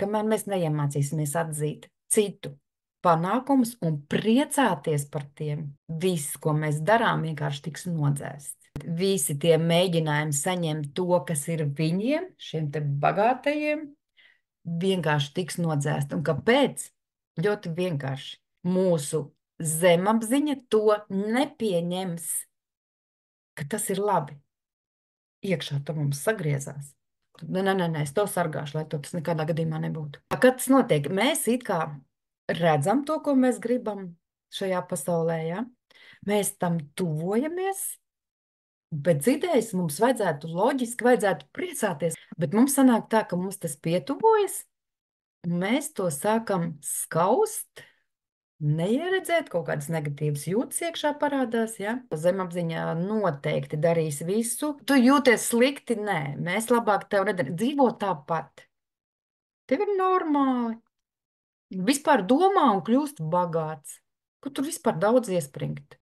kamēr mēs neiemācīsimies atzīt citu panākumus un priecāties par tiem, viss, ko mēs darām, vienkārši tiks nodzēsts. Visi tie mēģinājumi saņemt to, kas ir viņiem, šiem te bagātajiem, vienkārši tiks nodzēsti. Un kāpēc? Ļoti vienkārši. Mūsu zemapziņa to nepieņems, ka tas ir labi. Iekšā tur mums sagriezās. Nē, es to sargāšu, lai to tas nekādā gadījumā nebūtu. Kad tas notiek, mēs it kā redzam to, ko mēs gribam šajā pasaulē, ja? Mēs tam tuvojamies, bet dzirdējis mums vajadzētu loģiski, vajadzētu priecāties, bet mums sanāk tā, ka mums tas pietuvojas, un mēs to sākam skaust, neieredzēt, kaut kādas negatīvas jūtas iekšā parādās, ja? Zemapziņā noteikti darīs visu. Tu jūties slikti? Nē, mēs labāk tev nedarām. Dzīvo tāpat. Tev ir normāli. Vispār domā un kļūst bagāts. Kur tur vispār daudz iespringt?